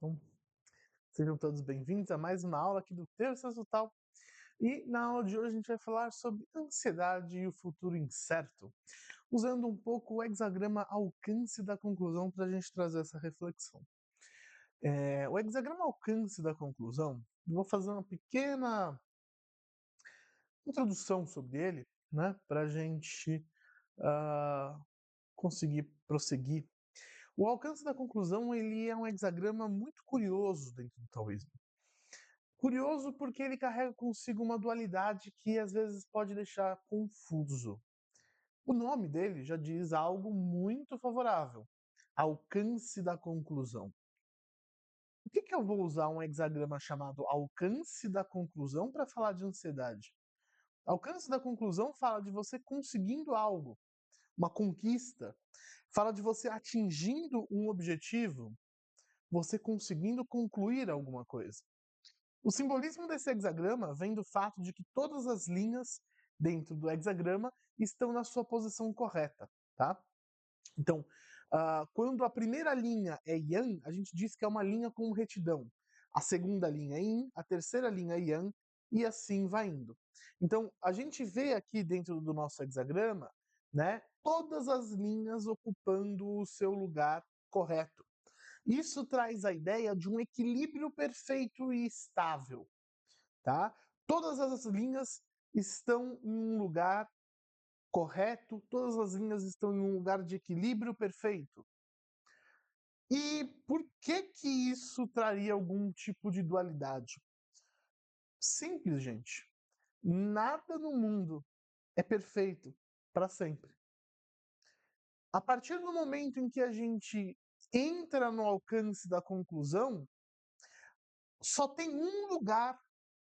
Então, sejam todos bem-vindos a mais uma aula aqui do Terço Resultal. E na aula de hoje a gente vai falar sobre ansiedade e o futuro incerto, usando um pouco o hexagrama alcance da conclusão para a gente trazer essa reflexão. O hexagrama alcance da conclusão, eu vou fazer uma pequena introdução sobre ele, né, para a gente conseguir prosseguir. O alcance da conclusão ele é um hexagrama muito curioso dentro do taoísmo. Curioso porque ele carrega consigo uma dualidade que às vezes pode deixar confuso. O nome dele já diz algo muito favorável: alcance da conclusão. Por que eu vou usar um hexagrama chamado alcance da conclusão para falar de ansiedade? Alcance da conclusão fala de você conseguindo algo, uma conquista, fala de você atingindo um objetivo, você conseguindo concluir alguma coisa. O simbolismo desse hexagrama vem do fato de que todas as linhas dentro do hexagrama estão na sua posição correta, tá? Então, quando a primeira linha é Yang, a gente diz que é uma linha com retidão. A segunda linha é Yin, a terceira linha é Yang, e assim vai indo. Então, a gente vê aqui dentro do nosso hexagrama, né, todas as linhas ocupando o seu lugar correto. Isso traz a ideia de um equilíbrio perfeito e estável, tá? Todas as linhas estão em um lugar correto, todas as linhas estão em um lugar de equilíbrio perfeito. E por que isso traria algum tipo de dualidade? Simples, gente. Nada no mundo é perfeito para sempre. A partir do momento em que a gente entra no alcance da conclusão, só tem um lugar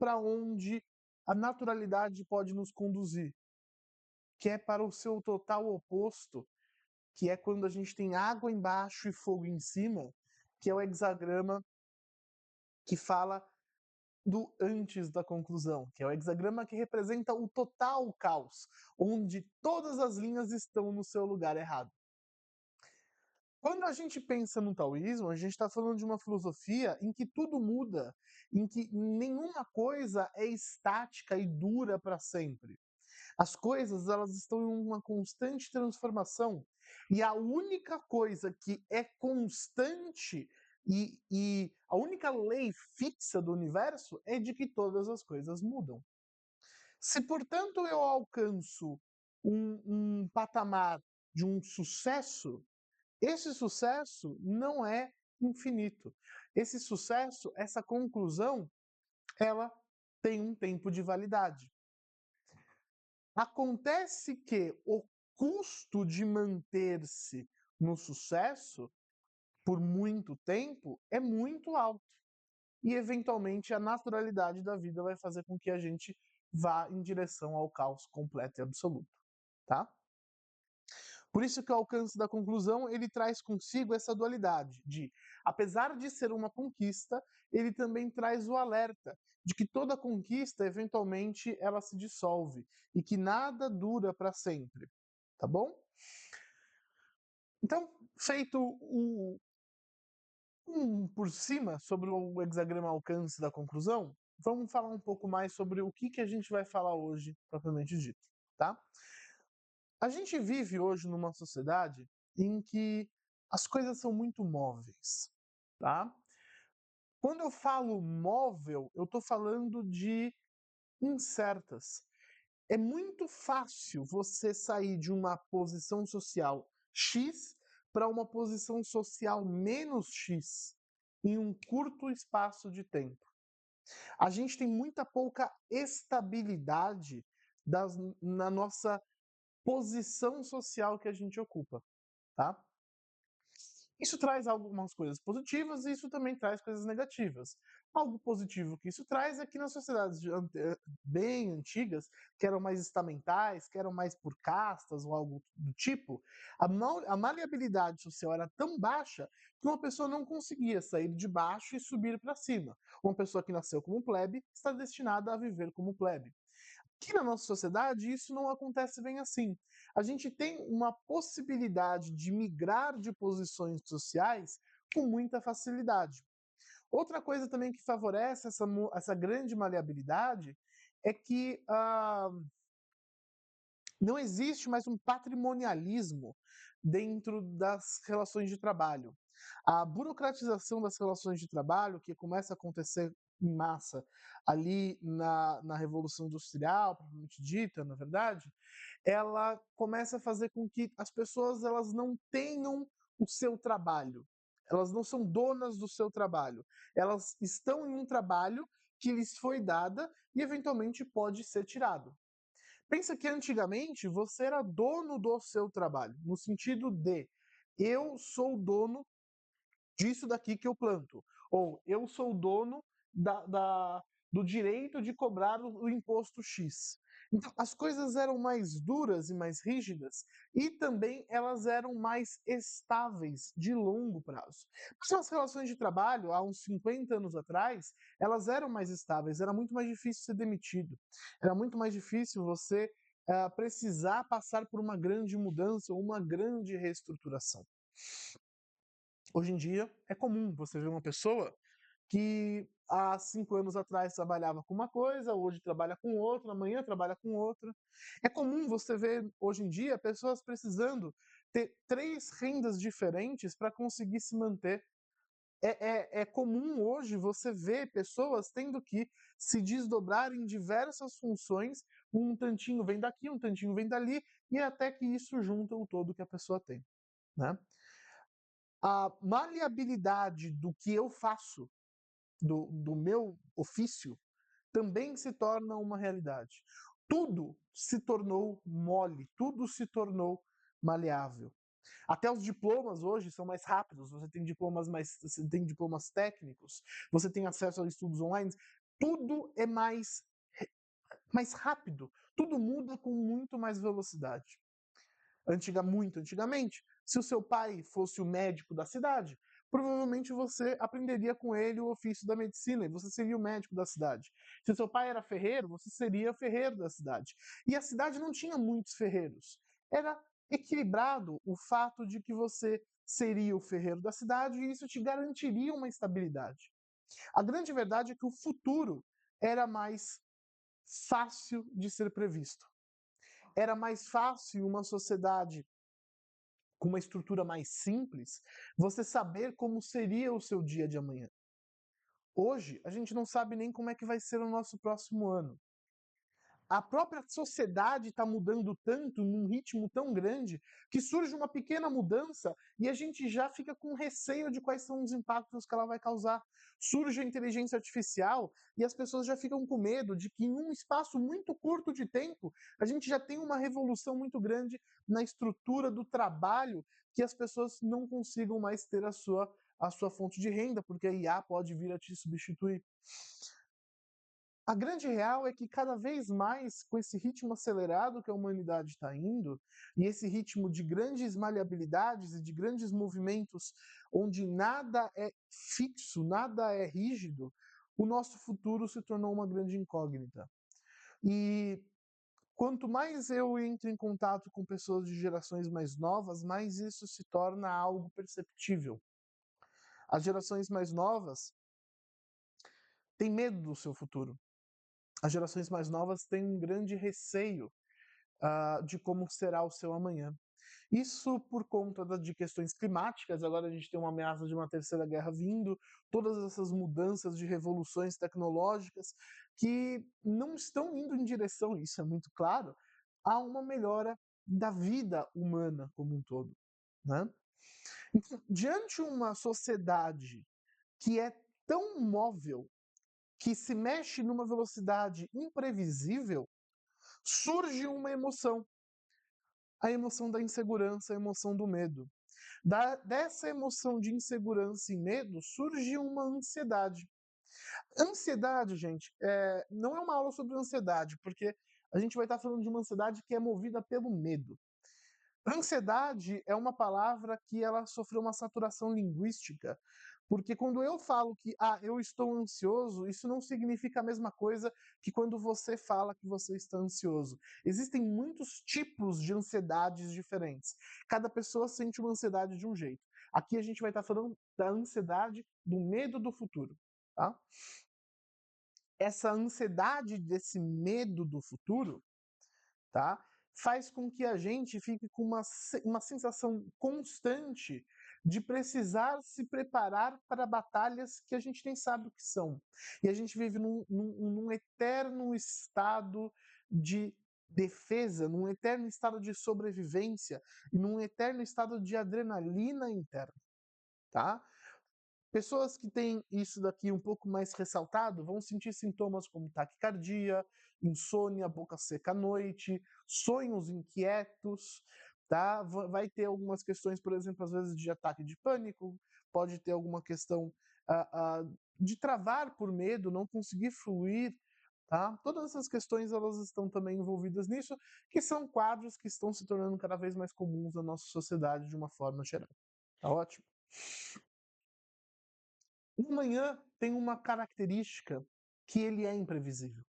para onde a naturalidade pode nos conduzir, que é para o seu total oposto, que é quando a gente tem água embaixo e fogo em cima, que é o hexagrama que fala do antes da conclusão, que é o hexagrama que representa o total caos, onde todas as linhas estão no seu lugar errado. Quando a gente pensa no taoísmo, a gente está falando de uma filosofia em que tudo muda, em que nenhuma coisa é estática e dura para sempre. As coisas elas estão em uma constante transformação e a única coisa que é constante e a única lei fixa do universo é de que todas as coisas mudam. Se, portanto, eu alcanço um patamar de um sucesso, esse sucesso não é infinito. Esse sucesso, essa conclusão, ela tem um tempo de validade. Acontece que o custo de manter-se no sucesso por muito tempo é muito alto. E, eventualmente, a naturalidade da vida vai fazer com que a gente vá em direção ao caos completo e absoluto, tá? Por isso que o alcance da conclusão, ele traz consigo essa dualidade de, apesar de ser uma conquista, ele também traz o alerta de que toda conquista, eventualmente, ela se dissolve e que nada dura para sempre, tá bom? Então, feito por cima sobre o hexagrama alcance da conclusão, vamos falar um pouco mais sobre o que a gente vai falar hoje, propriamente dito, tá? A gente vive hoje numa sociedade em que as coisas são muito móveis, tá? Quando eu falo móvel, eu estou falando de incertas. É muito fácil você sair de uma posição social X para uma posição social menos X em um curto espaço de tempo. A gente tem muita pouca estabilidade na nossa posição social que a gente ocupa, tá? Isso traz algumas coisas positivas e isso também traz coisas negativas. Algo positivo que isso traz é que nas sociedades bem antigas, que eram mais estamentais, que eram mais por castas ou algo do tipo, a maleabilidade social era tão baixa que uma pessoa não conseguia sair de baixo e subir para cima. Uma pessoa que nasceu como plebe está destinada a viver como plebe. Aqui na nossa sociedade, isso não acontece bem assim. A gente tem uma possibilidade de migrar de posições sociais com muita facilidade. Outra coisa também que favorece essa grande maleabilidade é que não existe mais um patrimonialismo dentro das relações de trabalho. A burocratização das relações de trabalho, que começa a acontecer em massa ali na Revolução Industrial, propriamente dita, na verdade, ela começa a fazer com que as pessoas elas não tenham o seu trabalho. Elas não são donas do seu trabalho. Elas estão em um trabalho que lhes foi dada e eventualmente pode ser tirado. Pensa que antigamente você era dono do seu trabalho, no sentido de eu sou dono disso daqui que eu planto, ou eu sou dono do direito de cobrar o imposto X. Então, as coisas eram mais duras e mais rígidas e também elas eram mais estáveis de longo prazo. Mas as relações de trabalho, há uns 50 anos atrás, elas eram mais estáveis, era muito mais difícil ser demitido, era muito mais difícil você precisar passar por uma grande mudança ou uma grande reestruturação. Hoje em dia é comum você ver uma pessoa que há 5 anos atrás trabalhava com uma coisa, hoje trabalha com outra, amanhã trabalha com outra. É comum você ver hoje em dia pessoas precisando ter 3 rendas diferentes para conseguir se manter. É comum hoje você ver pessoas tendo que se desdobrar em diversas funções, um tantinho vem daqui, um tantinho vem dali, e até que isso junta o todo que a pessoa tem, né? A maleabilidade do que eu faço, do meu ofício, também se torna uma realidade. Tudo se tornou mole, tudo se tornou maleável. Até os diplomas hoje são mais rápidos, você tem diplomas técnicos, você tem acesso a estudos online, tudo é mais rápido, tudo muda com muito mais velocidade. Muito antigamente, se o seu pai fosse o médico da cidade, provavelmente você aprenderia com ele o ofício da medicina e você seria o médico da cidade. Se o seu pai era ferreiro, você seria ferreiro da cidade. E a cidade não tinha muitos ferreiros. Era equilibrado o fato de que você seria o ferreiro da cidade e isso te garantiria uma estabilidade. A grande verdade é que o futuro era mais fácil de ser previsto. Era mais fácil uma sociedade com uma estrutura mais simples, você saber como seria o seu dia de amanhã. Hoje, a gente não sabe nem como é que vai ser o nosso próximo ano. A própria sociedade está mudando tanto, num ritmo tão grande, que surge uma pequena mudança e a gente já fica com receio de quais são os impactos que ela vai causar. Surge a inteligência artificial e as pessoas já ficam com medo de que, em um espaço muito curto de tempo, a gente já tem uma revolução muito grande na estrutura do trabalho, que as pessoas não consigam mais ter a sua fonte de renda, porque a IA pode vir a te substituir. A grande real é que cada vez mais, com esse ritmo acelerado que a humanidade está indo, e esse ritmo de grandes maleabilidades e de grandes movimentos, onde nada é fixo, nada é rígido, o nosso futuro se tornou uma grande incógnita. E quanto mais eu entro em contato com pessoas de gerações mais novas, mais isso se torna algo perceptível. As gerações mais novas têm medo do seu futuro. As gerações mais novas têm um grande receio de como será o seu amanhã. Isso por conta de questões climáticas, agora a gente tem uma ameaça de uma terceira guerra vindo, todas essas mudanças de revoluções tecnológicas que não estão indo em direção, isso é muito claro, a uma melhora da vida humana como um todo. Né? Então, diante de uma sociedade que é tão móvel, que se mexe numa velocidade imprevisível, surge uma emoção. A emoção da insegurança, a emoção do medo. Dessa emoção de insegurança e medo surge uma ansiedade. Ansiedade, gente, não é uma aula sobre ansiedade, porque a gente vai estar falando de uma ansiedade que é movida pelo medo. Ansiedade é uma palavra que ela sofreu uma saturação linguística, porque quando eu falo que eu estou ansioso, isso não significa a mesma coisa que quando você fala que você está ansioso. Existem muitos tipos de ansiedades diferentes. Cada pessoa sente uma ansiedade de um jeito. Aqui a gente vai estar falando da ansiedade, do medo do futuro, tá? Essa ansiedade desse medo do futuro, tá? Faz com que a gente fique com uma sensação constante de precisar se preparar para batalhas que a gente nem sabe o que são. E a gente vive num eterno estado de defesa, num eterno estado de sobrevivência e num eterno estado de adrenalina interna, tá? Pessoas que têm isso daqui um pouco mais ressaltado vão sentir sintomas como taquicardia, insônia, boca seca à noite, sonhos inquietos, tá? Vai ter algumas questões, por exemplo, às vezes de ataque de pânico, pode ter alguma questão de travar por medo, não conseguir fluir, tá? Todas essas questões elas estão também envolvidas nisso, que são quadros que estão se tornando cada vez mais comuns na nossa sociedade de uma forma geral. Tá ótimo? O amanhã tem uma característica que ele é imprevisível.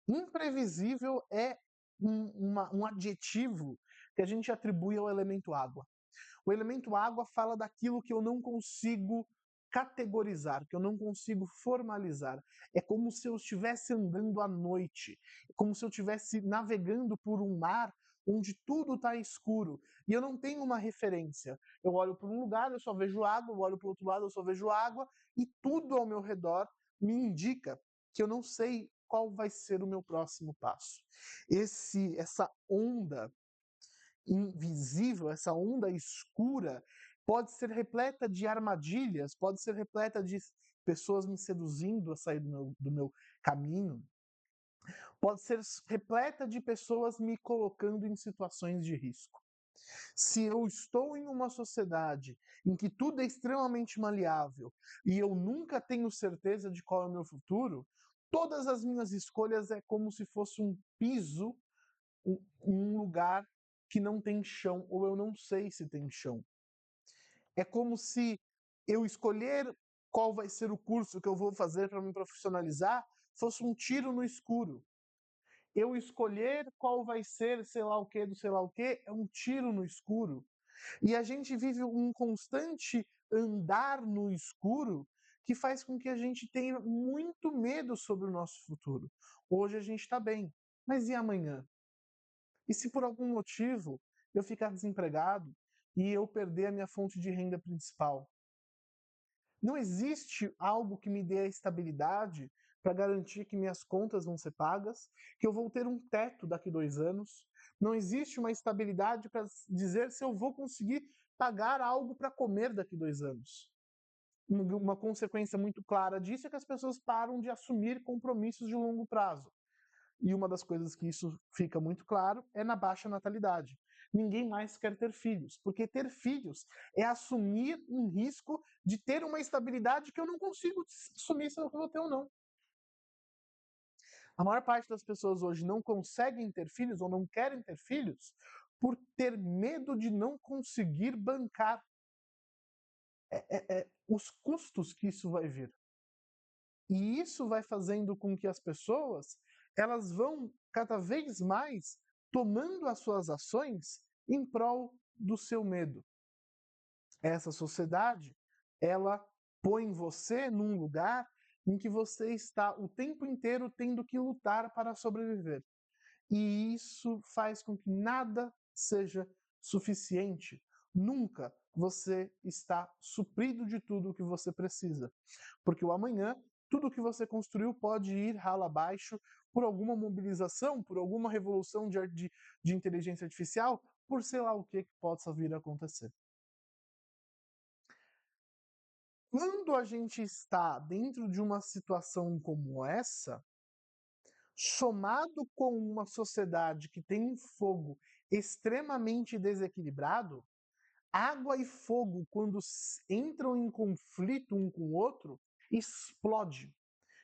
Imprevisível é um adjetivo que a gente atribui ao elemento água. O elemento água fala daquilo que eu não consigo categorizar, que eu não consigo formalizar. É como se eu estivesse andando à noite, é como se eu estivesse navegando por um mar onde tudo está escuro e eu não tenho uma referência. Eu olho para um lugar, eu só vejo água, eu olho para o outro lado, eu só vejo água e tudo ao meu redor me indica que eu não sei qual vai ser o meu próximo passo. Essa onda invisível, essa onda escura, pode ser repleta de armadilhas, pode ser repleta de pessoas me seduzindo a sair do meu caminho, pode ser repleta de pessoas me colocando em situações de risco. Se eu estou em uma sociedade em que tudo é extremamente maleável e eu nunca tenho certeza de qual é o meu futuro, todas as minhas escolhas é como se fosse um piso, um lugar que não tem chão, ou eu não sei se tem chão. É como se eu escolher qual vai ser o curso que eu vou fazer para me profissionalizar fosse um tiro no escuro. Eu escolher qual vai ser sei lá o que do sei lá o que é um tiro no escuro. E a gente vive um constante andar no escuro que faz com que a gente tenha muito medo sobre o nosso futuro. Hoje a gente está bem, mas e amanhã? E se por algum motivo eu ficar desempregado e eu perder a minha fonte de renda principal? Não existe algo que me dê a estabilidade para garantir que minhas contas vão ser pagas, que eu vou ter um teto daqui 2 anos. Não existe uma estabilidade para dizer se eu vou conseguir pagar algo para comer daqui 2 anos. Uma consequência muito clara disso é que as pessoas param de assumir compromissos de longo prazo. E uma das coisas que isso fica muito claro é na baixa natalidade. Ninguém mais quer ter filhos, porque ter filhos é assumir um risco de ter uma estabilidade que eu não consigo assumir se eu vou ter ou não. A maior parte das pessoas hoje não conseguem ter filhos ou não querem ter filhos por ter medo de não conseguir bancar os custos que isso vai vir. E isso vai fazendo com que as pessoas elas vão cada vez mais tomando as suas ações em prol do seu medo. Essa sociedade, ela põe você num lugar em que você está o tempo inteiro tendo que lutar para sobreviver. E isso faz com que nada seja suficiente. Nunca você está suprido de tudo o que você precisa. Porque o amanhã, tudo o que você construiu pode ir rala abaixo por alguma mobilização, por alguma revolução de inteligência artificial, por sei lá o que possa vir a acontecer. Quando a gente está dentro de uma situação como essa, somado com uma sociedade que tem um fogo extremamente desequilibrado, água e fogo, quando entram em conflito um com o outro, explode,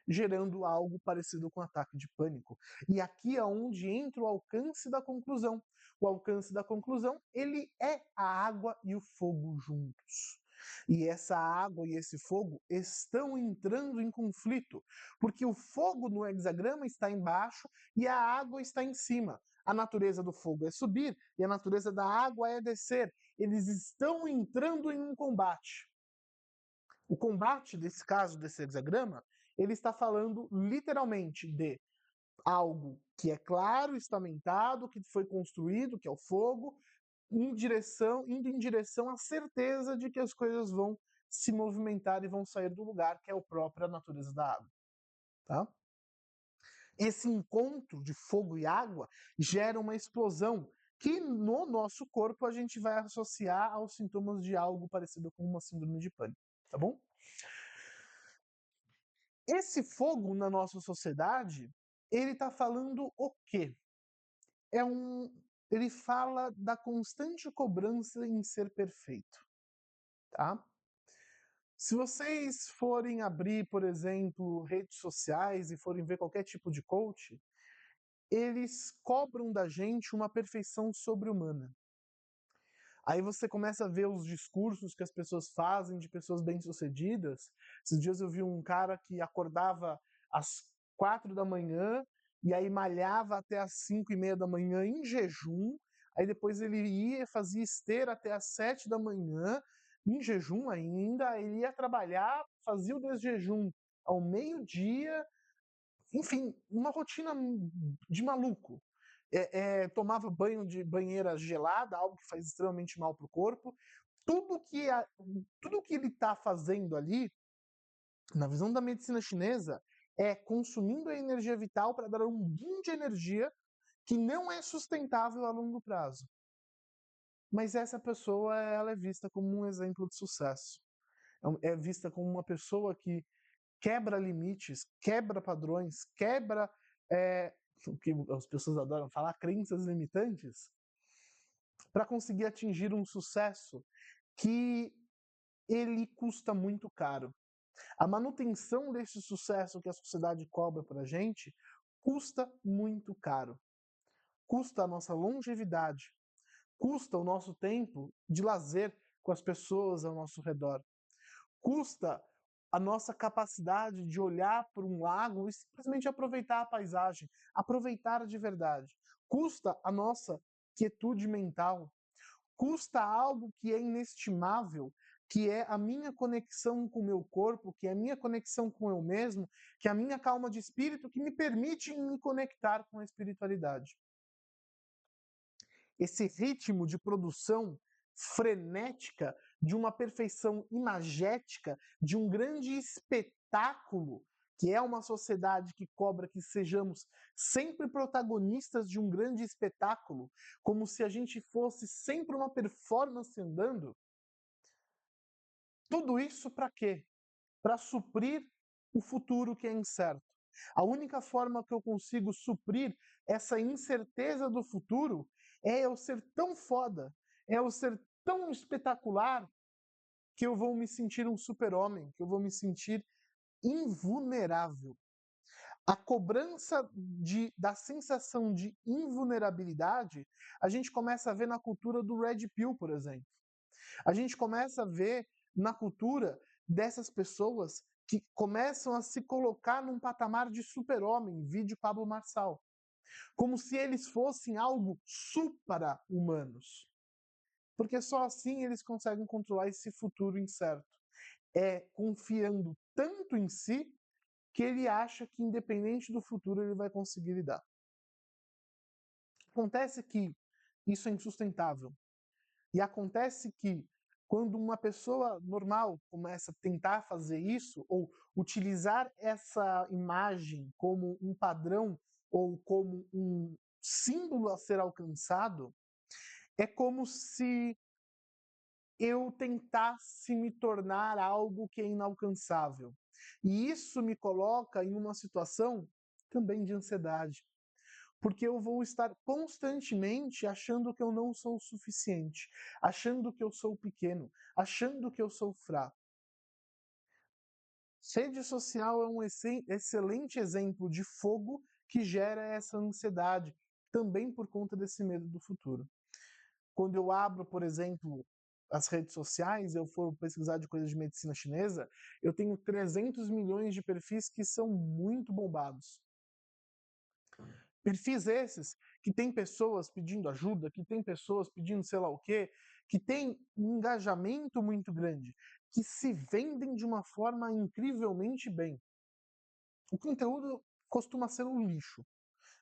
gerando algo parecido com ataque de pânico. E aqui é onde entra o alcance da conclusão. O alcance da conclusão, ele é a água e o fogo juntos. E essa água e esse fogo estão entrando em conflito, porque o fogo no hexagrama está embaixo e a água está em cima. A natureza do fogo é subir e a natureza da água é descer. eles estão entrando em um combate. O combate, desse caso, desse hexagrama, ele está falando literalmente de algo que é claro, estamentado, que foi construído, que é o fogo, indo em direção à certeza de que as coisas vão se movimentar e vão sair do lugar, que é a própria natureza da água. Tá? Esse encontro de fogo e água gera uma explosão que no nosso corpo a gente vai associar aos sintomas de algo parecido com uma síndrome de pânico, tá bom? Esse fogo na nossa sociedade, ele está falando o quê? Ele fala da constante cobrança em ser perfeito, tá? Se vocês forem abrir, por exemplo, redes sociais e forem ver qualquer tipo de coach, eles cobram da gente uma perfeição sobre-humana. Aí você começa a ver os discursos que as pessoas fazem de pessoas bem-sucedidas. Esses dias eu vi um cara que acordava às 4 da manhã e aí malhava até às 5:30 da manhã em jejum. Aí depois ele ia, fazia esteira até às 7 da manhã, em jejum ainda. Ele ia trabalhar, fazia o desjejum ao meio-dia. Enfim, uma rotina de maluco. Tomava banho de banheira gelada, algo que faz extremamente mal para o corpo. Tudo que, tudo que ele está fazendo ali, na visão da medicina chinesa, é consumindo a energia vital para dar um boom de energia que não é sustentável a longo prazo. Mas essa pessoa, ela é vista como um exemplo de sucesso. É vista como uma pessoa que quebra limites, quebra padrões, quebra o que as pessoas adoram falar, crenças limitantes, para conseguir atingir um sucesso que ele custa muito caro. A manutenção desse sucesso que a sociedade cobra para a gente custa muito caro. Custa a nossa longevidade, custa o nosso tempo de lazer com as pessoas ao nosso redor, custa a nossa capacidade de olhar para um lago e simplesmente aproveitar a paisagem, aproveitar de verdade. Custa a nossa quietude mental, custa algo que é inestimável, que é a minha conexão com o meu corpo, que é a minha conexão com eu mesmo, que é a minha calma de espírito, que me permite me conectar com a espiritualidade. Esse ritmo de produção frenética, de uma perfeição imagética, de um grande espetáculo, que é uma sociedade que cobra que sejamos sempre protagonistas de um grande espetáculo, como se a gente fosse sempre uma performance andando. Tudo isso para quê? Para suprir o futuro que é incerto. A única forma que eu consigo suprir essa incerteza do futuro é eu ser tão foda, é eu ser tão espetacular que eu vou me sentir um super-homem, que eu vou me sentir invulnerável. A cobrança da sensação de invulnerabilidade, a gente começa a ver na cultura do Red Pill, por exemplo. A gente começa a ver na cultura dessas pessoas que começam a se colocar num patamar de super-homem, vídeo Pablo Marçal, como se eles fossem algo supra-humanos. Porque só assim eles conseguem controlar esse futuro incerto. É confiando tanto em si que ele acha que, independente do futuro, ele vai conseguir lidar. Acontece que isso é insustentável. E acontece que, quando uma pessoa normal começa a tentar fazer isso, ou utilizar essa imagem como um padrão ou como um símbolo a ser alcançado, é como se eu tentasse me tornar algo que é inalcançável. E isso me coloca em uma situação também de ansiedade, porque eu vou estar constantemente achando que eu não sou o suficiente, achando que eu sou pequeno, achando que eu sou fraco. Rede social é um excelente exemplo de fogo que gera essa ansiedade, também por conta desse medo do futuro. Quando eu abro, por exemplo, as redes sociais, eu for pesquisar de coisas de medicina chinesa, eu tenho 300 milhões de perfis que são muito bombados. Perfis esses que tem pessoas pedindo ajuda, que tem pessoas pedindo sei lá o quê, que têm um engajamento muito grande, que se vendem de uma forma incrivelmente bem. O conteúdo costuma ser um lixo.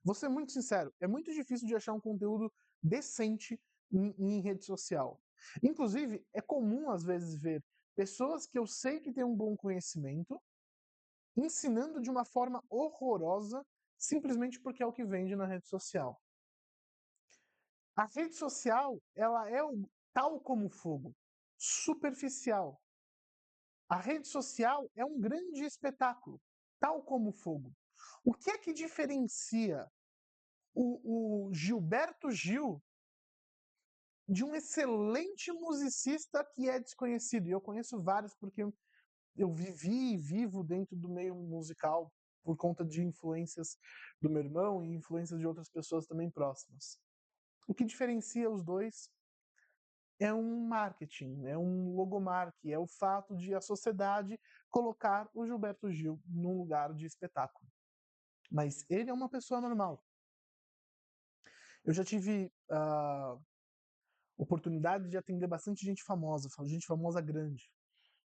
Vou ser muito sincero, é muito difícil de achar um conteúdo decente em rede social. Inclusive, é comum às vezes ver pessoas que eu sei que têm um bom conhecimento ensinando de uma forma horrorosa simplesmente porque é o que vende na rede social. A rede social, ela é tal como o fogo, superficial. A rede social é um grande espetáculo, tal como o fogo. O que é que diferencia o Gilberto Gil de um excelente musicista que é desconhecido? E eu conheço vários porque eu vivi e vivo dentro do meio musical por conta de influências do meu irmão e influências de outras pessoas também próximas. O que diferencia os dois é um marketing, é um logomarque, é o fato de a sociedade colocar o Gilberto Gil num lugar de espetáculo. Mas ele é uma pessoa normal. Eu já tive oportunidade de atender bastante gente famosa grande.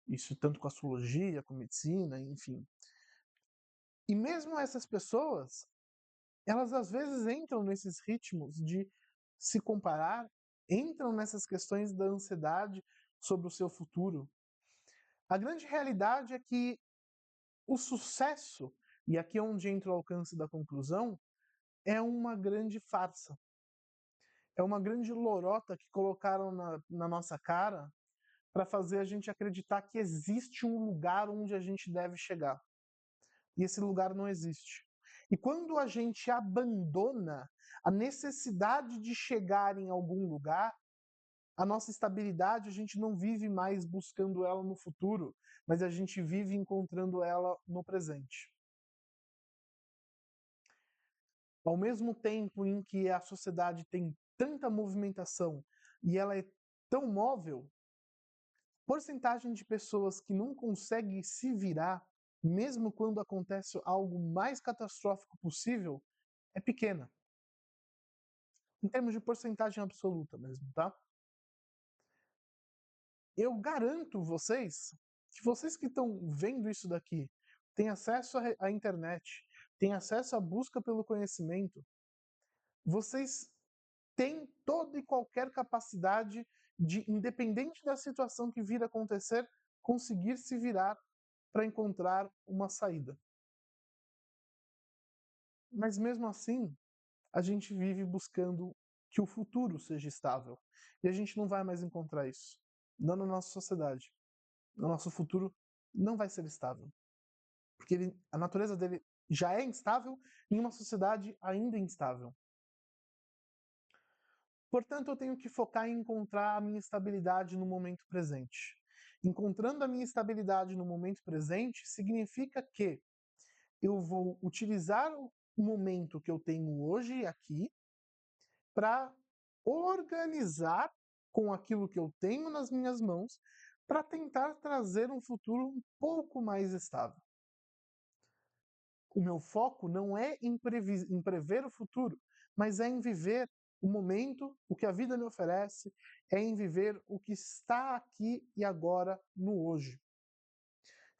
Isso tanto com astrologia, com medicina, enfim. E mesmo essas pessoas, elas às vezes entram nesses ritmos de se comparar, entram nessas questões da ansiedade sobre o seu futuro. A grande realidade é que o sucesso, e aqui é onde entra o alcance da conclusão, é uma grande farsa. É uma grande lorota que colocaram na nossa cara para fazer a gente acreditar que existe um lugar onde a gente deve chegar. E esse lugar não existe. E quando a gente abandona a necessidade de chegar em algum lugar, a nossa estabilidade, a gente não vive mais buscando ela no futuro, mas a gente vive encontrando ela no presente. Ao mesmo tempo em que a sociedade tem tanta movimentação e ela é tão móvel, a porcentagem de pessoas que não conseguem se virar, mesmo quando acontece algo mais catastrófico possível, é pequena. Em termos de porcentagem absoluta mesmo, tá? Eu garanto vocês que estão vendo isso daqui, têm acesso à internet, têm acesso à busca pelo conhecimento, vocês têm toda e qualquer capacidade de, independente da situação que vir a acontecer, conseguir se virar para encontrar uma saída. Mas mesmo assim, a gente vive buscando que o futuro seja estável. E a gente não vai mais encontrar isso. Não na nossa sociedade. O nosso futuro não vai ser estável. Porque a natureza dele já é instável em uma sociedade ainda instável. Portanto, eu tenho que focar em encontrar a minha estabilidade no momento presente. Encontrando a minha estabilidade no momento presente significa que eu vou utilizar o momento que eu tenho hoje e aqui para organizar com aquilo que eu tenho nas minhas mãos para tentar trazer um futuro um pouco mais estável. O meu foco não é em prever o futuro, mas é em viver o momento, o que a vida me oferece, é em viver o que está aqui e agora no hoje.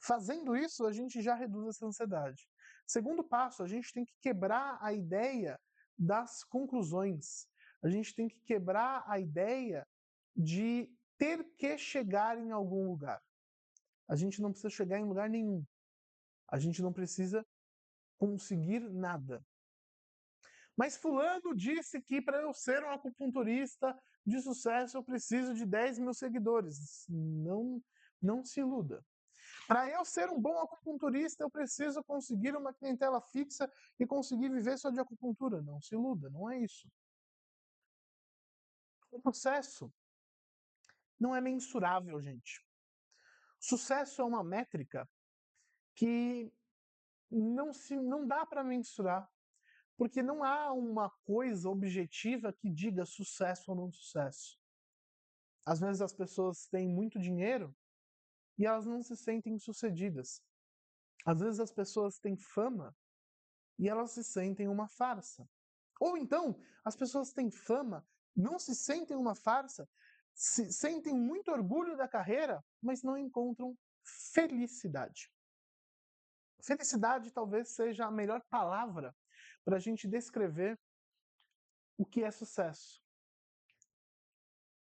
Fazendo isso, a gente já reduz essa ansiedade. Segundo passo, a gente tem que quebrar a ideia das conclusões. A gente tem que quebrar a ideia de ter que chegar em algum lugar. A gente não precisa chegar em lugar nenhum. A gente não precisa conseguir nada. Mas fulano disse que para eu ser um acupunturista de sucesso eu preciso de 10 mil seguidores. Não se iluda. Para eu ser um bom acupunturista, eu preciso conseguir uma clientela fixa e conseguir viver só de acupuntura. Não se iluda, não é isso. O processo não é mensurável, gente. Sucesso é uma métrica que não dá para mensurar, porque não há uma coisa objetiva que diga sucesso ou não sucesso. Às vezes as pessoas têm muito dinheiro e elas não se sentem sucedidas. Às vezes as pessoas têm fama e elas se sentem uma farsa. Ou então, as pessoas têm fama, não se sentem uma farsa, sentem muito orgulho da carreira, mas não encontram felicidade. Felicidade talvez seja a melhor palavra para a gente descrever o que é sucesso.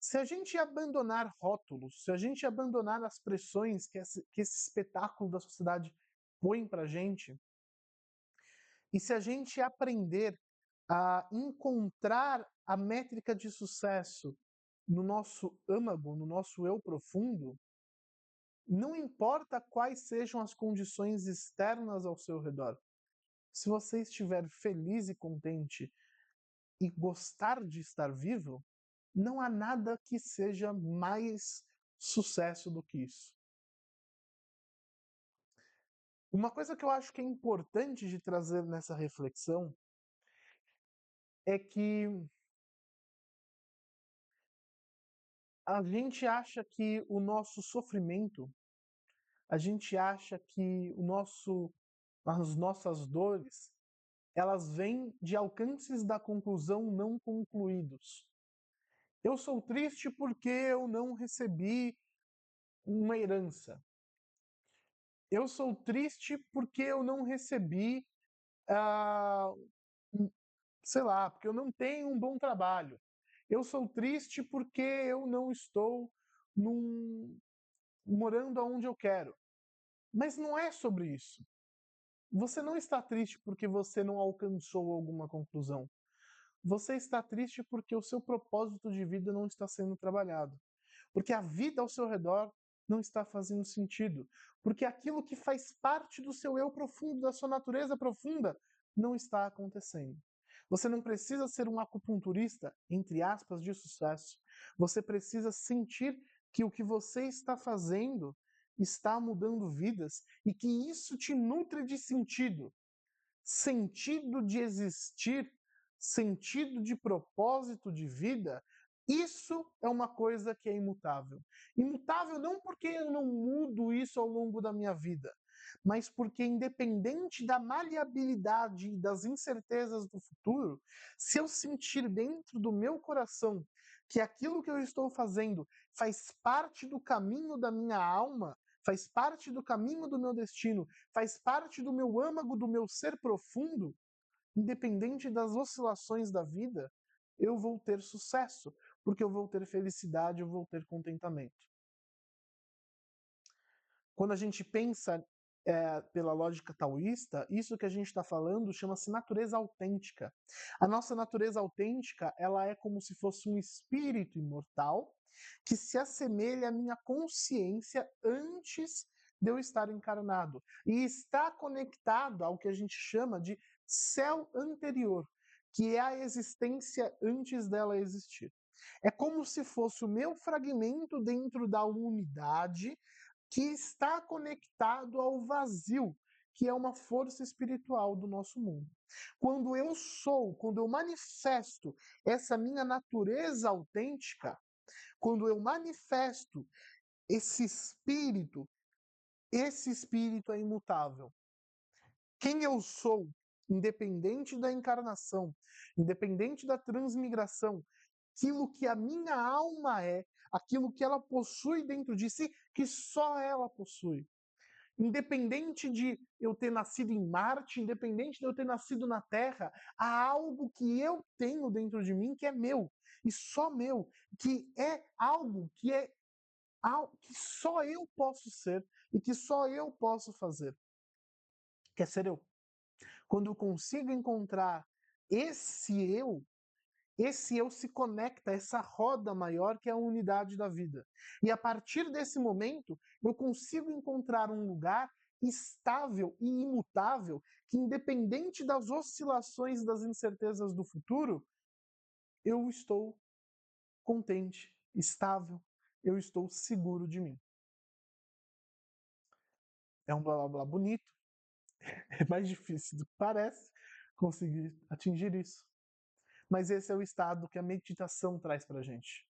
Se a gente abandonar rótulos, se a gente abandonar as pressões que esse espetáculo da sociedade põe para a gente, e se a gente aprender a encontrar a métrica de sucesso no nosso âmago, no nosso eu profundo, não importa quais sejam as condições externas ao seu redor. Se você estiver feliz e contente e gostar de estar vivo, não há nada que seja mais sucesso do que isso. Uma coisa que eu acho que é importante de trazer nessa reflexão é que a gente acha que o nosso sofrimento, a gente acha que as nossas dores, elas vêm de alcances da conclusão não concluídos. Eu sou triste porque eu não recebi uma herança. Eu sou triste porque eu não recebi, ah, sei lá, porque eu não tenho um bom trabalho. Eu sou triste porque eu não estou num, morando onde eu quero. Mas não é sobre isso. Você não está triste porque você não alcançou alguma conclusão. Você está triste porque o seu propósito de vida não está sendo trabalhado. Porque a vida ao seu redor não está fazendo sentido. Porque aquilo que faz parte do seu eu profundo, da sua natureza profunda, não está acontecendo. Você não precisa ser um acupunturista, entre aspas, de sucesso. Você precisa sentir que o que você está fazendo está mudando vidas e que isso te nutre de sentido. Sentido de existir, sentido de propósito de vida, isso é uma coisa que é imutável. Imutável não porque eu não mudo isso ao longo da minha vida, mas porque, independente da maleabilidade e das incertezas do futuro, se eu sentir dentro do meu coração que aquilo que eu estou fazendo faz parte do caminho da minha alma, faz parte do caminho do meu destino, faz parte do meu âmago, do meu ser profundo, independente das oscilações da vida, eu vou ter sucesso, porque eu vou ter felicidade, eu vou ter contentamento. Quando a gente pensa pela lógica taoísta, isso que a gente está falando chama-se natureza autêntica. A nossa natureza autêntica, ela é como se fosse um espírito imortal que se assemelha à minha consciência antes de eu estar encarnado. E está conectado ao que a gente chama de céu anterior, que é a existência antes dela existir. É como se fosse o meu fragmento dentro da unidade que está conectado ao vazio, que é uma força espiritual do nosso mundo. Quando eu manifesto essa minha natureza autêntica, quando eu manifesto esse espírito é imutável. Quem eu sou, independente da encarnação, independente da transmigração, aquilo que a minha alma é, aquilo que ela possui dentro de si, que só ela possui. Independente de eu ter nascido em Marte, independente de eu ter nascido na Terra, há algo que eu tenho dentro de mim que é meu, e só meu, que é algo que só eu posso ser e que só eu posso fazer. Quer ser eu. Quando eu consigo encontrar esse eu, esse eu se conecta a essa roda maior que é a unidade da vida. E a partir desse momento, eu consigo encontrar um lugar estável e imutável que, independente das oscilações e das incertezas do futuro, eu estou contente, estável, eu estou seguro de mim. É um blá blá blá bonito, é mais difícil do que parece conseguir atingir isso. Mas esse é o estado que a meditação traz para a gente.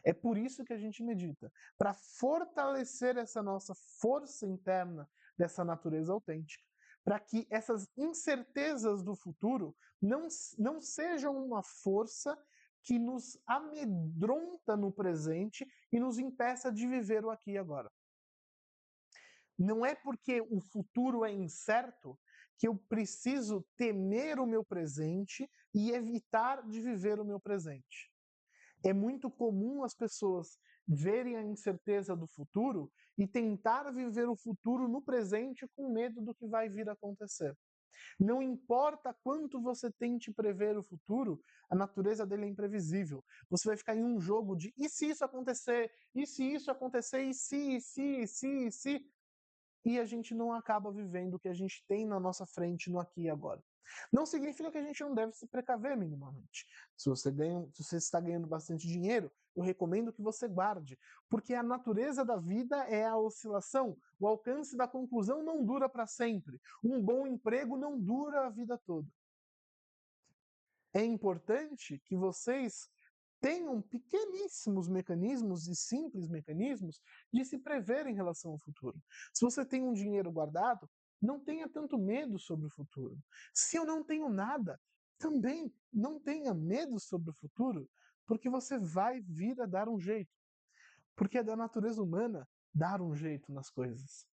É por isso que a gente medita, para fortalecer essa nossa força interna dessa natureza autêntica, para que essas incertezas do futuro não sejam uma força que nos amedronta no presente e nos impeça de viver o aqui e agora. Não é porque o futuro é incerto que eu preciso temer o meu presente e evitar de viver o meu presente. É muito comum as pessoas verem a incerteza do futuro e tentar viver o futuro no presente com medo do que vai vir a acontecer. Não importa quanto você tente prever o futuro, a natureza dele é imprevisível. Você vai ficar em um jogo de e se isso acontecer? E se isso acontecer? E a gente não acaba vivendo o que a gente tem na nossa frente no aqui e agora. Não significa que a gente não deve se precaver minimamente. Se você está ganhando bastante dinheiro, eu recomendo que você guarde, porque a natureza da vida é a oscilação. O alcance da conclusão não dura para sempre. Um bom emprego não dura a vida toda. É importante que vocês tenham pequeníssimos mecanismos e simples mecanismos de se prever em relação ao futuro. Se você tem um dinheiro guardado, não tenha tanto medo sobre o futuro. Se eu não tenho nada, também não tenha medo sobre o futuro, porque você vai vir a dar um jeito. Porque é da natureza humana dar um jeito nas coisas.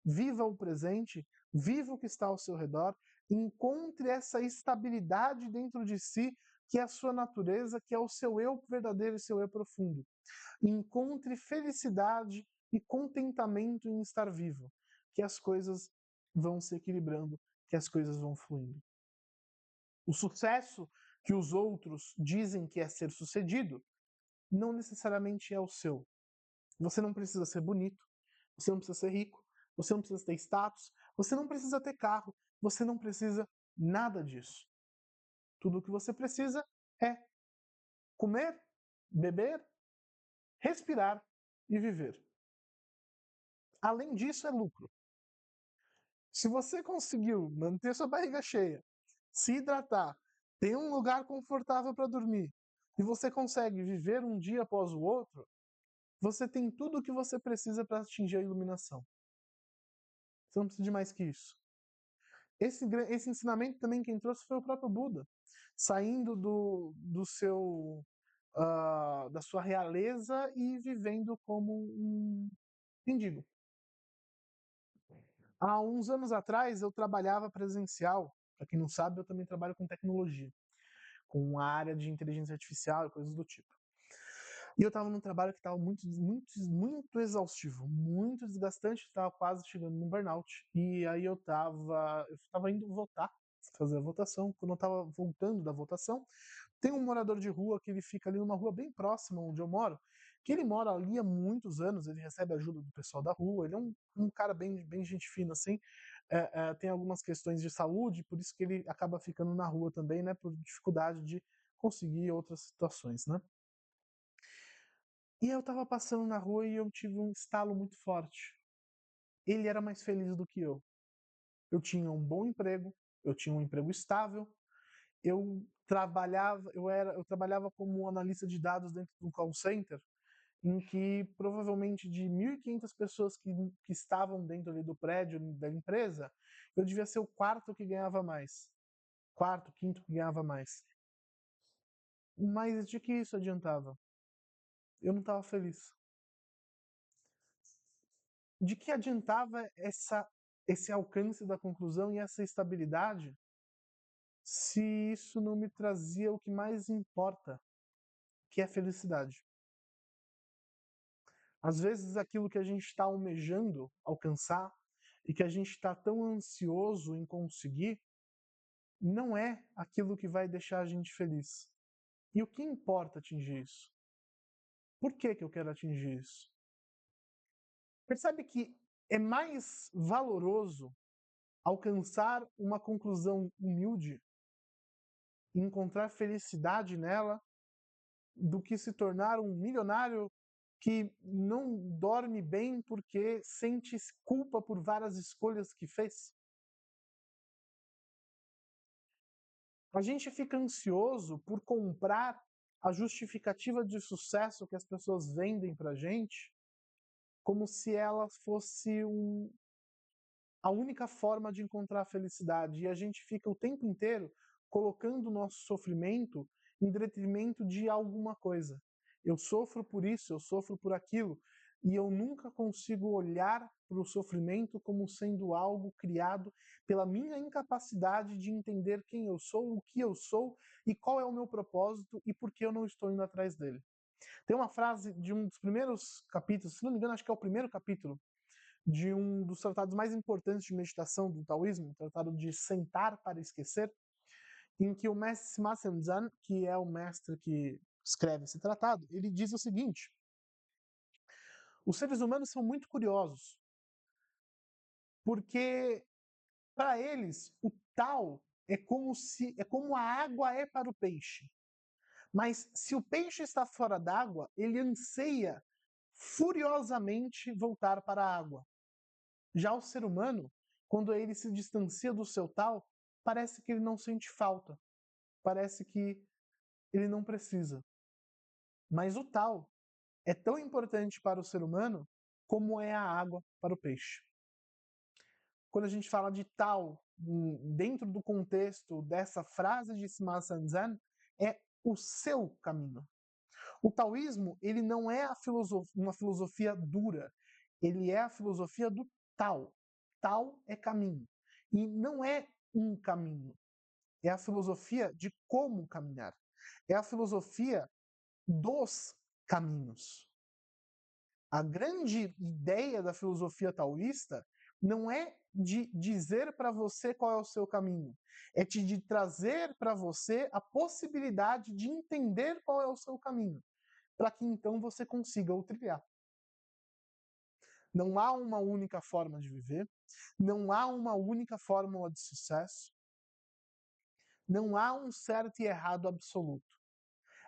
Viva o presente, viva o que está ao seu redor, encontre essa estabilidade dentro de si, que é a sua natureza, que é o seu eu verdadeiro e seu eu profundo. Encontre felicidade e contentamento em estar vivo, que as coisas vão se equilibrando, que as coisas vão fluindo. O sucesso que os outros dizem que é ser sucedido, não necessariamente é o seu. Você não precisa ser bonito, você não precisa ser rico, você não precisa ter status, você não precisa ter carro, você não precisa nada disso. Tudo o que você precisa é comer, beber, respirar e viver. Além disso, é lucro. Se você conseguiu manter sua barriga cheia, se hidratar, ter um lugar confortável para dormir, e você consegue viver um dia após o outro, você tem tudo o que você precisa para atingir a iluminação. Você não precisa de mais que isso. Esse ensinamento também quem trouxe foi o próprio Buda, saindo do seu da sua realeza e vivendo como um mendigo. Há uns anos atrás eu trabalhava presencial. Para quem não sabe, eu também trabalho com tecnologia, com a área de inteligência artificial e coisas do tipo. E eu estava num trabalho que estava muito exaustivo, muito desgastante, estava quase chegando num burnout. E aí eu estava indo votar, fazer a votação. Quando eu estava voltando da votação, tem um morador de rua que ele fica ali numa rua bem próxima onde eu moro, que ele mora ali há muitos anos, ele recebe ajuda do pessoal da rua, ele é um cara bem gente fina, assim, tem algumas questões de saúde, por isso que ele acaba ficando na rua também, né, por dificuldade de conseguir outras situações, né. E eu tava passando na rua e eu tive um estalo muito forte. Ele era mais feliz do que eu. Eu tinha um bom emprego, eu tinha um emprego estável, eu trabalhava como analista de dados dentro de um call center, em que provavelmente de 1.500 pessoas que estavam dentro ali do prédio da empresa, eu devia ser o quarto que ganhava mais. Quarto, quinto que ganhava mais. Mas de que isso adiantava? Eu não estava feliz. De que adiantava esse alcance da conclusão e essa estabilidade se isso não me trazia o que mais importa, que é a felicidade? Às vezes aquilo que a gente está almejando alcançar e que a gente está tão ansioso em conseguir não é aquilo que vai deixar a gente feliz. E o que importa atingir isso? Por que eu quero atingir isso? Percebe que é mais valoroso alcançar uma conclusão humilde e encontrar felicidade nela do que se tornar um milionário que não dorme bem porque sente culpa por várias escolhas que fez? A gente fica ansioso por comprar a justificativa de sucesso que as pessoas vendem pra gente, como se ela fosse a única forma de encontrar a felicidade. E a gente fica o tempo inteiro colocando o nosso sofrimento em detrimento de alguma coisa. Eu sofro por isso, eu sofro por aquilo, e eu nunca consigo olhar para o sofrimento como sendo algo criado pela minha incapacidade de entender quem eu sou, o que eu sou e qual é o meu propósito e por que eu não estou indo atrás dele. Tem uma frase de um dos primeiros capítulos, se não me engano, acho que é o primeiro capítulo, de um dos tratados mais importantes de meditação do taoísmo, o tratado de Sentar para Esquecer, em que o mestre Sima Zhan, que é o mestre que escreve esse tratado, ele diz o seguinte: os seres humanos são muito curiosos, porque para eles o tal é como a água é para o peixe. Mas se o peixe está fora d'água, ele anseia furiosamente voltar para a água. Já o ser humano, quando ele se distancia do seu tal, parece que ele não sente falta, parece que ele não precisa. Mas o tal é tão importante para o ser humano como é a água para o peixe. Quando a gente fala de tal, dentro do contexto dessa frase de Sima Sanzan, é o seu caminho. O taoísmo, ele não é uma filosofia dura, ele é a filosofia do Tao. Tao é caminho. E não é um caminho, é a filosofia de como caminhar. É a filosofia dos caminhos. A grande ideia da filosofia taoísta não é de dizer para você qual é o seu caminho, é de trazer para você a possibilidade de entender qual é o seu caminho, para que então você consiga o trilhar. Não há uma única forma de viver, não há uma única fórmula de sucesso, não há um certo e errado absoluto.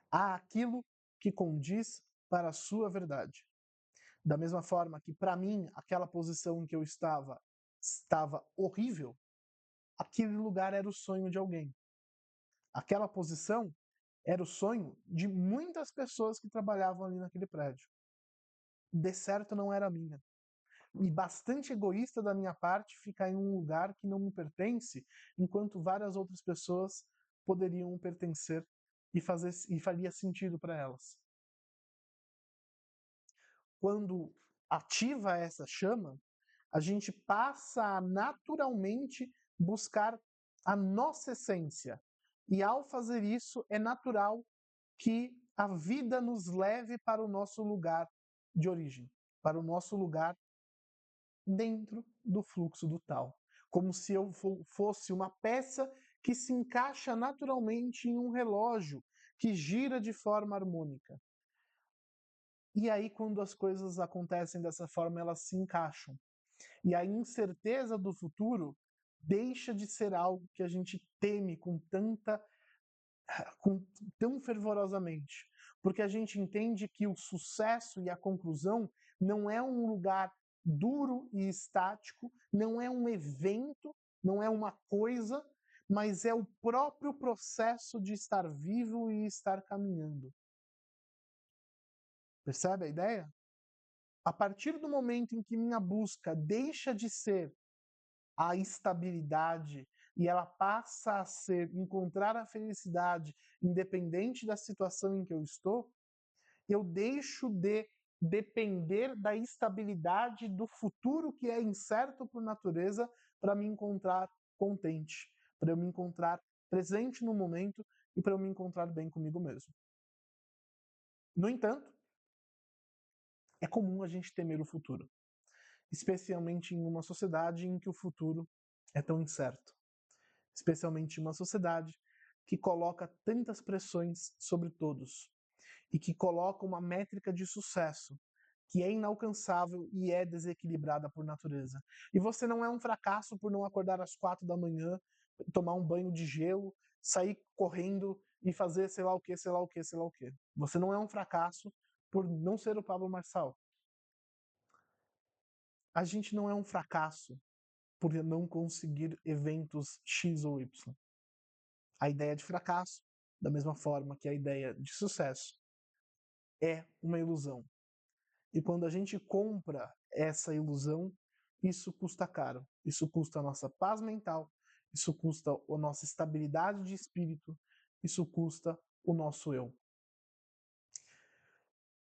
Há aquilo que condiz para a sua verdade. Da mesma forma que, para mim, aquela posição em que eu estava horrível, aquele lugar era o sonho de alguém. Aquela posição era o sonho de muitas pessoas que trabalhavam ali naquele prédio. De certo, não era minha. E bastante egoísta da minha parte ficar em um lugar que não me pertence, enquanto várias outras pessoas poderiam pertencer e faria sentido para elas. Quando ativa essa chama, a gente passa a naturalmente buscar a nossa essência. E ao fazer isso, é natural que a vida nos leve para o nosso lugar de origem, para o nosso lugar dentro do fluxo do tal. Como se eu fosse uma peça que se encaixa naturalmente em um relógio que gira de forma harmônica. E aí, quando as coisas acontecem dessa forma, elas se encaixam. E a incerteza do futuro deixa de ser algo que a gente teme tão fervorosamente, porque a gente entende que o sucesso e a conclusão não é um lugar duro e estático, não é um evento, não é uma coisa, mas é o próprio processo de estar vivo e estar caminhando. Percebe a ideia? A partir do momento em que minha busca deixa de ser a estabilidade e ela passa a ser encontrar a felicidade independente da situação em que eu estou, eu deixo de depender da estabilidade do futuro que é incerto por natureza para me encontrar contente, para eu me encontrar presente no momento e para eu me encontrar bem comigo mesmo. No entanto, é comum a gente temer o futuro, especialmente em uma sociedade em que o futuro é tão incerto. Especialmente em uma sociedade que coloca tantas pressões sobre todos e que coloca uma métrica de sucesso que é inalcançável e é desequilibrada por natureza. E você não é um fracasso por não acordar às 4 da manhã, tomar um banho de gelo, sair correndo e fazer sei lá o que, sei lá o que, sei lá o que. Você não é um fracasso por não ser o Pablo Marçal. A gente não é um fracasso por não conseguir eventos X ou Y. A ideia de fracasso, da mesma forma que a ideia de sucesso, é uma ilusão. E quando a gente compra essa ilusão, isso custa caro. Isso custa a nossa paz mental, isso custa a nossa estabilidade de espírito, isso custa o nosso eu.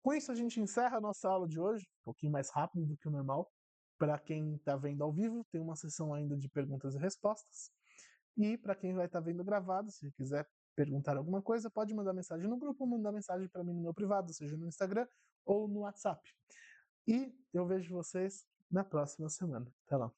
Com isso, a gente encerra a nossa aula de hoje, um pouquinho mais rápido do que o normal. Para quem está vendo ao vivo, tem uma sessão ainda de perguntas e respostas. E para quem vai estar vendo gravado, se quiser perguntar alguma coisa, pode mandar mensagem no grupo ou mandar mensagem para mim no meu privado, seja no Instagram ou no WhatsApp. E eu vejo vocês na próxima semana. Até lá.